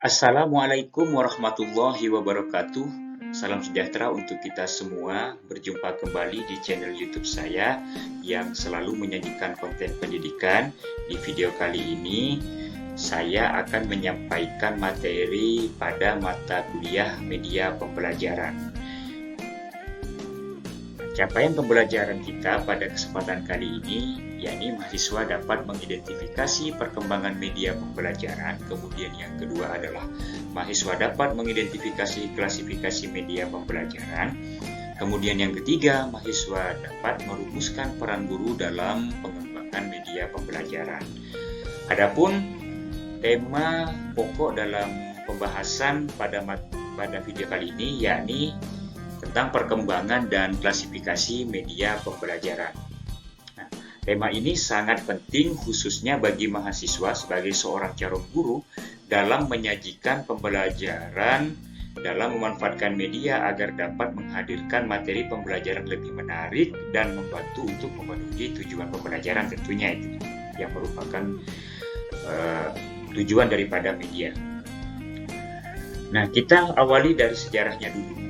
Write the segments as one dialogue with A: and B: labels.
A: Assalamualaikum warahmatullahi wabarakatuh. Salam sejahtera untuk kita semua. Berjumpa kembali di channel YouTube saya yang selalu menyajikan konten pendidikan. Di video kali ini, saya akan menyampaikan materi pada mata kuliah media pembelajaran. Capaian pembelajaran kita pada kesempatan kali ini, yakni mahasiswa dapat mengidentifikasi perkembangan media pembelajaran. Kemudian yang kedua adalah mahasiswa dapat mengidentifikasi klasifikasi media pembelajaran. Kemudian yang ketiga, mahasiswa dapat merumuskan peran guru dalam pengembangan media pembelajaran. Adapun tema pokok dalam pembahasan pada video kali ini, yakni tentang perkembangan dan klasifikasi media pembelajaran. Nah, tema ini sangat penting khususnya bagi mahasiswa sebagai seorang calon guru dalam menyajikan pembelajaran dalam memanfaatkan media agar dapat menghadirkan materi pembelajaran lebih menarik dan membantu untuk memenuhi tujuan pembelajaran, tentunya itu yang merupakan tujuan daripada media. Nah, kita awali dari sejarahnya dulu.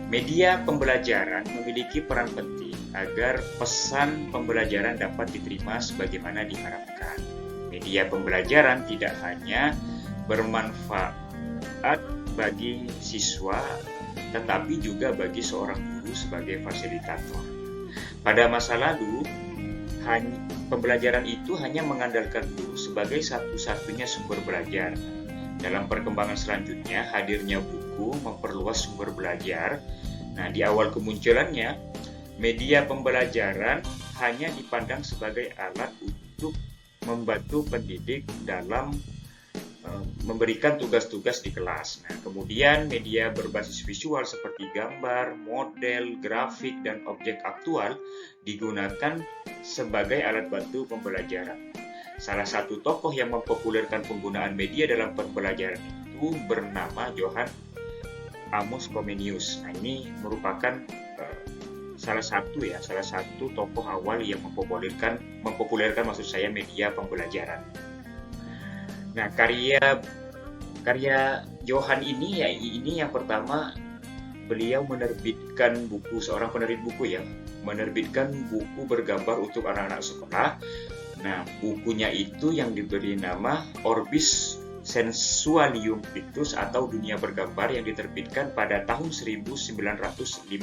A: Media pembelajaran memiliki peran penting agar pesan pembelajaran dapat diterima sebagaimana diharapkan. Media pembelajaran tidak hanya bermanfaat bagi siswa, tetapi juga bagi seorang guru sebagai fasilitator. Pada masa lalu, pembelajaran itu hanya mengandalkan guru sebagai satu-satunya sumber belajar. Dalam perkembangan selanjutnya, hadirnya buku memperluas sumber belajar. Nah, di awal kemunculannya, media pembelajaran hanya dipandang sebagai alat untuk membantu pendidik dalam memberikan tugas-tugas di kelas. Nah, kemudian media berbasis visual seperti gambar, model, grafik, dan objek aktual digunakan sebagai alat bantu pembelajaran. Salah satu tokoh yang mempopulerkan penggunaan media dalam pembelajaran itu bernama Johann Amos Comenius. Nah, ini merupakan salah satu tokoh awal yang mempopulerkan maksud saya media pembelajaran. Nah, karya Johann ini yang pertama, beliau menerbitkan buku, seorang penerbit buku menerbitkan buku bergambar untuk anak-anak sekolah. Nah, bukunya itu yang diberi nama Orbis Sensualium Pictus atau Dunia Bergambar yang diterbitkan pada tahun 1957.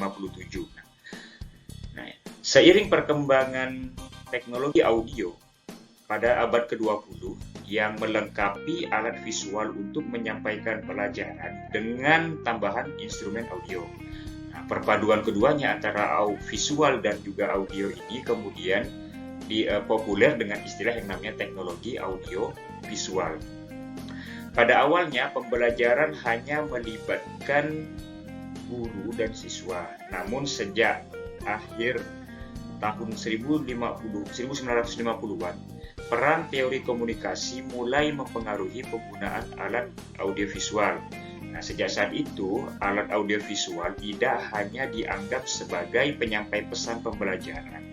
A: Nah, seiring perkembangan teknologi audio pada abad ke-20 yang melengkapi alat visual untuk menyampaikan pelajaran dengan tambahan instrumen audio. Nah, perpaduan keduanya antara visual dan juga audio ini kemudian populer dengan istilah yang namanya teknologi audio visual. Pada awalnya pembelajaran hanya melibatkan guru dan siswa, namun sejak akhir tahun 1950-an, peran teori komunikasi mulai mempengaruhi penggunaan alat audiovisual. Nah, sejak saat itu, alat audiovisual tidak hanya dianggap sebagai penyampai pesan pembelajaran.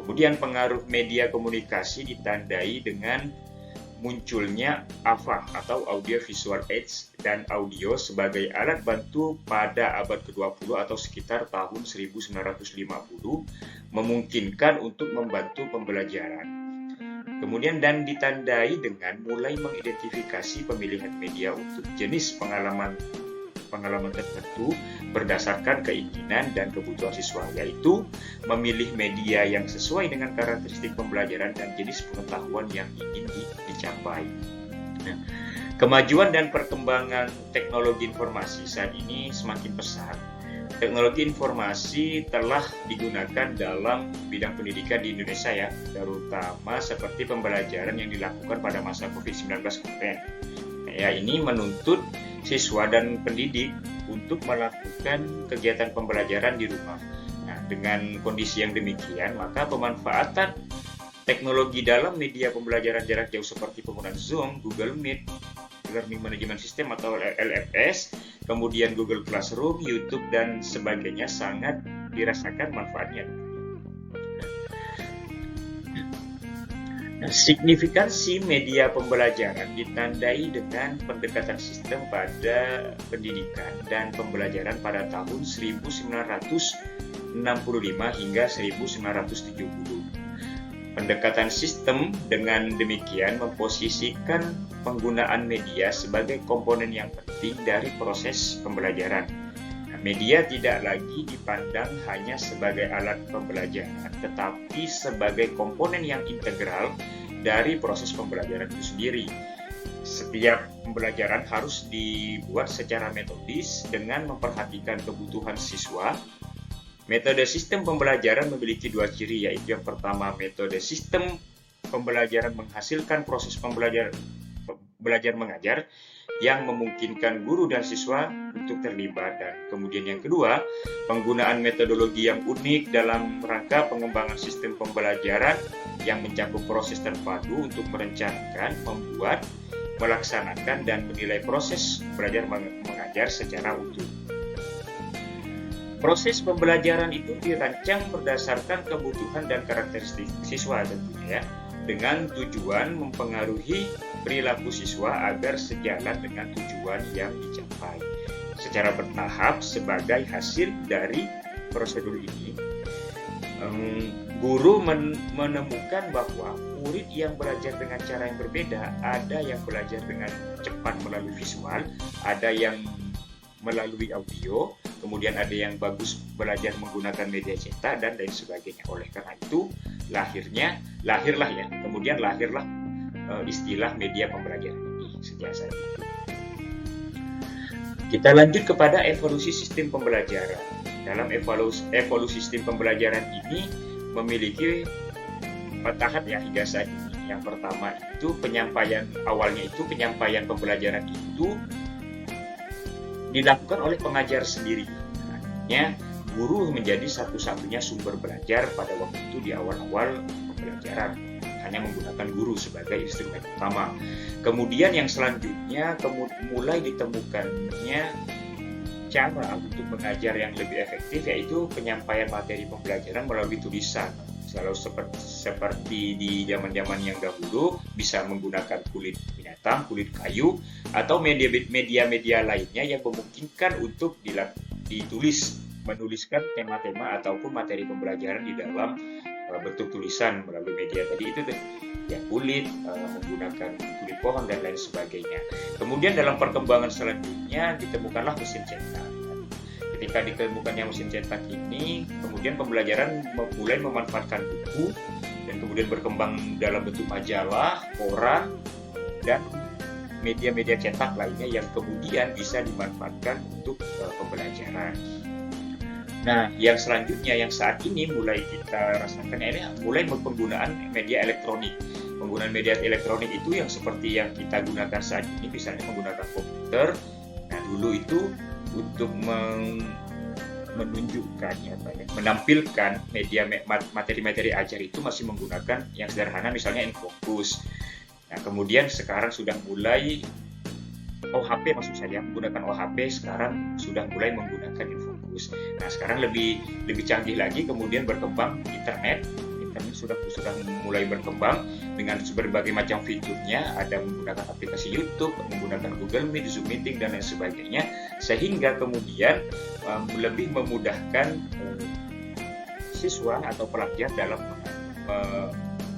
A: Kemudian pengaruh media komunikasi ditandai dengan munculnya AVA atau Audio Visual Aids dan audio sebagai alat bantu pada abad ke-20 atau sekitar tahun 1950 memungkinkan untuk membantu pembelajaran. Kemudian dan ditandai dengan mulai mengidentifikasi pemilihan media untuk jenis pengalaman tertentu berdasarkan keinginan dan kebutuhan siswa, yaitu memilih media yang sesuai dengan karakteristik pembelajaran dan jenis pengetahuan yang ingin dicapai. Nah, kemajuan dan perkembangan teknologi informasi saat ini semakin pesat. Teknologi informasi telah digunakan dalam bidang pendidikan di Indonesia terutama seperti pembelajaran yang dilakukan pada masa COVID-19 kemarin. Ini menuntut siswa dan pendidik untuk melakukan kegiatan pembelajaran di rumah. Nah, dengan kondisi yang demikian, maka pemanfaatan teknologi dalam media pembelajaran jarak jauh seperti penggunaan Zoom, Google Meet, Learning Management System atau LMS, kemudian Google Classroom, YouTube, dan sebagainya sangat dirasakan manfaatnya. Signifikansi media pembelajaran ditandai dengan pendekatan sistem pada pendidikan dan pembelajaran pada tahun 1965 hingga 1970. Pendekatan sistem dengan demikian memposisikan penggunaan media sebagai komponen yang penting dari proses pembelajaran. Media tidak lagi dipandang hanya sebagai alat pembelajaran, tetapi sebagai komponen yang integral dari proses pembelajaran itu sendiri. Setiap pembelajaran harus dibuat secara metodis dengan memperhatikan kebutuhan siswa. Metode sistem pembelajaran memiliki dua ciri, yaitu yang pertama, metode sistem pembelajaran menghasilkan proses pembelajar mengajar yang memungkinkan guru dan siswa untuk terlibat, dan kemudian yang kedua, penggunaan metodologi yang unik dalam rangka pengembangan sistem pembelajaran yang mencakup proses terpadu untuk merencanakan, membuat, melaksanakan, dan menilai proses belajar mengajar secara utuh. Proses pembelajaran itu dirancang berdasarkan kebutuhan dan karakteristik siswa tentunya, ya, dengan tujuan mempengaruhi perilaku siswa agar sejalan dengan tujuan yang dicapai. Secara bertahap, sebagai hasil dari prosedur ini, guru menemukan bahwa murid yang belajar dengan cara yang berbeda, ada yang belajar dengan cepat melalui visual, ada yang melalui audio, kemudian ada yang bagus belajar menggunakan media cetak, dan lain sebagainya. Oleh karena itu, lahirlah istilah media pembelajaran ini sejak saat itu. Kita lanjut kepada evolusi sistem pembelajaran. Dalam evolusi sistem pembelajaran ini memiliki 4 tahap ya hingga saat ini. Yang pertama itu penyampaian penyampaian pembelajaran itu dilakukan oleh pengajar sendiri. Artinya guru menjadi satu-satunya sumber belajar pada waktu itu di awal-awal pembelajaran, hanya menggunakan guru sebagai instrumen utama. Kemudian yang selanjutnya mulai ditemukannya cara untuk mengajar yang lebih efektif, yaitu penyampaian materi pembelajaran melalui tulisan. Kalau seperti di zaman-zaman yang dahulu bisa menggunakan kulit binatang, kulit kayu, atau media-media lainnya yang memungkinkan untuk menuliskan tema-tema ataupun materi pembelajaran di dalam bentuk tulisan melalui media tadi itu ya, kulit, menggunakan kulit pohon dan lain sebagainya. Kemudian dalam perkembangan selanjutnya ditemukanlah mesin cetak. Ketika ditemukannya mesin cetak ini, kemudian pembelajaran mulai memanfaatkan buku dan kemudian berkembang dalam bentuk majalah, koran, dan media-media cetak lainnya yang kemudian bisa dimanfaatkan untuk pembelajaran. Nah, yang selanjutnya yang saat ini mulai kita rasakan ini mulai penggunaan media elektronik. Penggunaan media elektronik itu yang seperti yang kita gunakan saat ini, misalnya menggunakan komputer. Nah, dulu itu untuk menunjukkan menampilkan materi-materi ajar itu masih menggunakan yang sederhana, misalnya infocus. Nah, kemudian sekarang sudah mulai OHP, maksud saya menggunakan OHP, sekarang sudah mulai menggunakan infocus. Nah, sekarang lebih canggih lagi, kemudian berkembang internet sudah mulai berkembang dengan berbagai macam fiturnya, ada menggunakan aplikasi YouTube, menggunakan Google Meet, Zoom Meeting, dan lain sebagainya, sehingga kemudian lebih memudahkan siswa atau pelajar dalam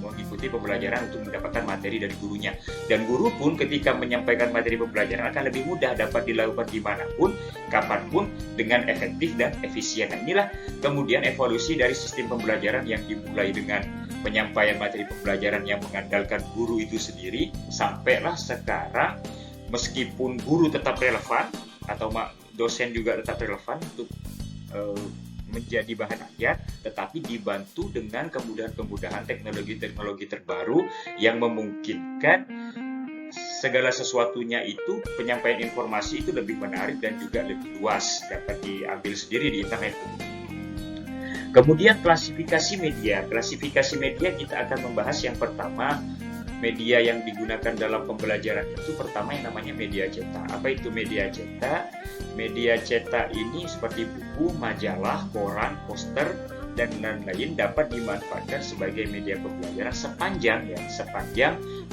A: mengikuti pembelajaran untuk mendapatkan materi dari gurunya. Dan guru pun ketika menyampaikan materi pembelajaran akan lebih mudah dapat dilakukan dimanapun, kapanpun, dengan efektif dan efisien. Nah, inilah kemudian evolusi dari sistem pembelajaran yang dimulai dengan penyampaian materi pembelajaran yang mengandalkan guru itu sendiri, sampailah sekarang meskipun guru tetap relevan atau dosen juga tetap relevan untuk menjadi bahan ajar, tetapi dibantu dengan kemudahan-kemudahan teknologi-teknologi terbaru yang memungkinkan segala sesuatunya itu, penyampaian informasi itu lebih menarik dan juga lebih luas, dapat diambil sendiri di internet. Kemudian klasifikasi media. Klasifikasi media kita akan membahas yang pertama, media yang digunakan dalam pembelajaran itu pertama yang namanya media cetak. Apa itu media cetak? Media cetak ini seperti buku, majalah, koran, poster, dan lain-lain dapat dimanfaatkan sebagai media pembelajaran sepanjang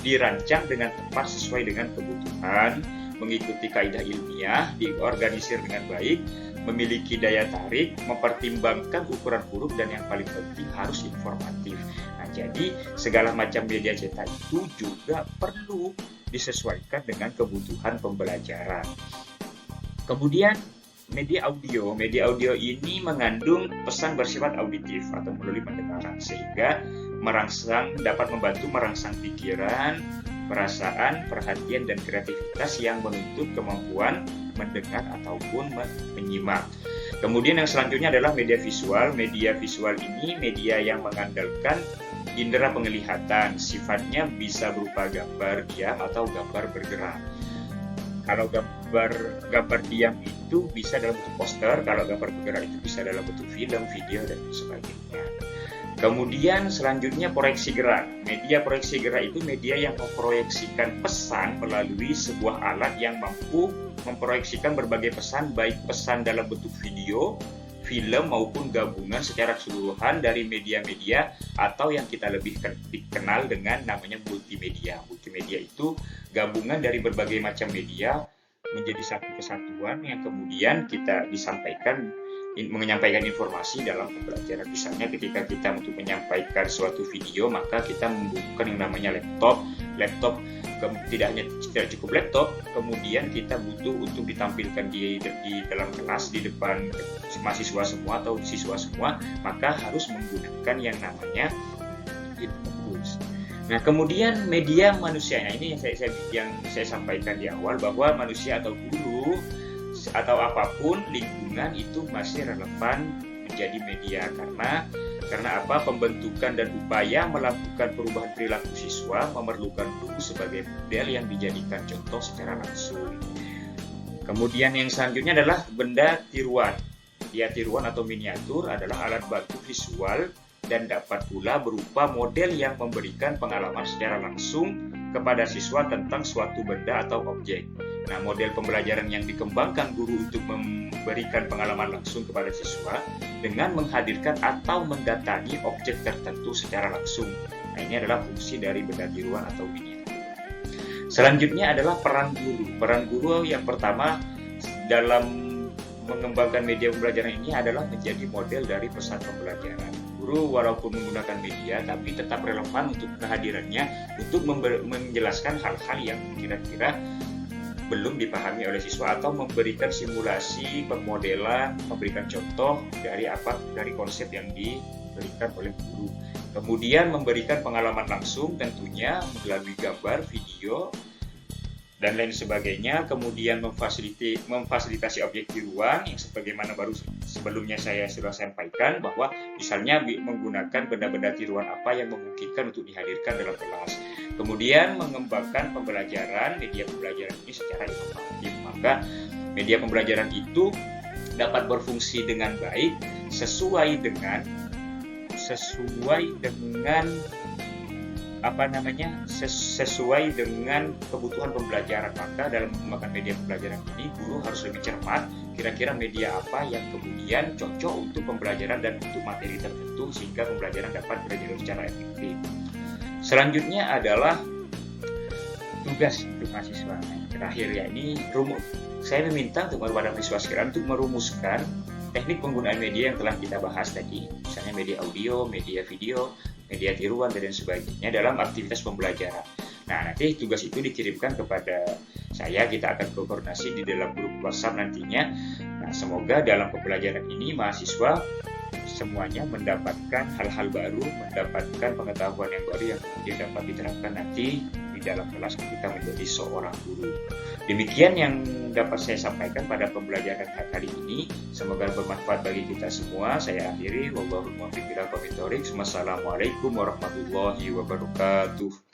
A: dirancang dengan tepat sesuai dengan kebutuhan, mengikuti kaidah ilmiah, diorganisir dengan baik, memiliki daya tarik, mempertimbangkan ukuran huruf, dan yang paling penting harus informatif. Nah, jadi segala macam media cetak itu juga perlu disesuaikan dengan kebutuhan pembelajaran. Kemudian media audio ini mengandung pesan bersifat auditif atau melalui pendengaran, sehingga dapat membantu merangsang pikiran, perasaan, perhatian, dan kreativitas yang menuntut kemampuan mendengar ataupun menyimak. Kemudian yang selanjutnya adalah media visual. Media visual ini media yang mengandalkan indera penglihatan, sifatnya bisa berupa gambar diam atau gambar bergerak. Kalau gambar diam itu bisa dalam bentuk poster, kalau gambar bergerak itu bisa dalam bentuk film, video, dan sebagainya. Kemudian selanjutnya proyeksi gerak. Media proyeksi gerak itu media yang memproyeksikan pesan melalui sebuah alat yang mampu memproyeksikan berbagai pesan, baik pesan dalam bentuk video, film, maupun gabungan secara keseluruhan dari media-media atau yang kita lebih kenal dengan namanya multimedia. Multimedia itu gabungan dari berbagai macam media menjadi satu kesatuan yang kemudian kita menyampaikan informasi dalam pembelajaran. Misalnya ketika kita untuk menyampaikan suatu video, maka kita membutuhkan yang namanya laptop tidak cukup laptop, kemudian kita butuh untuk ditampilkan di dalam kelas di depan mahasiswa semua atau siswa semua, maka harus menggunakan yang namanya infobus. Nah, kemudian media manusia. Nah, ini yang saya sampaikan di awal, bahwa manusia atau guru atau apapun lingkungan itu masih relevan menjadi media karena apa? Pembentukan dan upaya melakukan perubahan perilaku siswa memerlukan guru sebagai model yang dijadikan contoh secara langsung. Kemudian yang selanjutnya adalah benda tiruan. Ya, tiruan atau miniatur adalah alat bantu visual dan dapat pula berupa model yang memberikan pengalaman secara langsung kepada siswa tentang suatu benda atau objek. Nah, model pembelajaran yang dikembangkan guru untuk memberikan pengalaman langsung kepada siswa dengan menghadirkan atau mendatangi objek tertentu secara langsung. Nah, ini adalah fungsi dari benda tiruan atau miniatur. Selanjutnya adalah peran guru. Peran guru yang pertama dalam mengembangkan media pembelajaran ini adalah menjadi model dari pesan pembelajaran. Guru walaupun menggunakan media tapi tetap relevan untuk kehadirannya untuk menjelaskan hal-hal yang kira-kira belum dipahami oleh siswa atau memberikan simulasi pemodelan, memberikan contoh dari konsep yang diberikan oleh guru. Kemudian memberikan pengalaman langsung tentunya melalui gambar, video, dan lain sebagainya. Kemudian memfasilitasi objek tiruan yang sebagaimana baru sebelumnya saya sudah sampaikan, bahwa misalnya menggunakan benda-benda tiruan apa yang memungkinkan untuk dihadirkan dalam kelas. Kemudian mengembangkan media pembelajaran ini secara inovatif. Maka media pembelajaran itu dapat berfungsi dengan baik sesuai dengan kebutuhan pembelajaran. Maka dalam mengembangkan media pembelajaran ini guru harus lebih cermat kira-kira media apa yang kemudian cocok untuk pembelajaran dan untuk materi tertentu sehingga pembelajaran dapat berjalan secara efektif. Selanjutnya adalah tugas untuk mahasiswa. Terakhir ya, ini saya meminta kepada mahasiswa sekalian untuk merumuskan teknik penggunaan media yang telah kita bahas tadi, misalnya media audio, media video, media tiruan, dan sebagainya dalam aktivitas pembelajaran. Nah, nanti tugas itu dikirimkan kepada saya, kita akan koordinasi di dalam grup WhatsApp nantinya. Nah, semoga dalam pembelajaran ini mahasiswa semuanya mendapatkan hal-hal baru, mendapatkan pengetahuan yang baru yang kemudian dapat diterapkan nanti di dalam kelas ketika menjadi seorang guru. Demikian yang dapat saya sampaikan pada pembelajaran kali ini. Semoga bermanfaat bagi kita semua. Saya akhiri. Wassalamualaikum warahmatullahi wabarakatuh.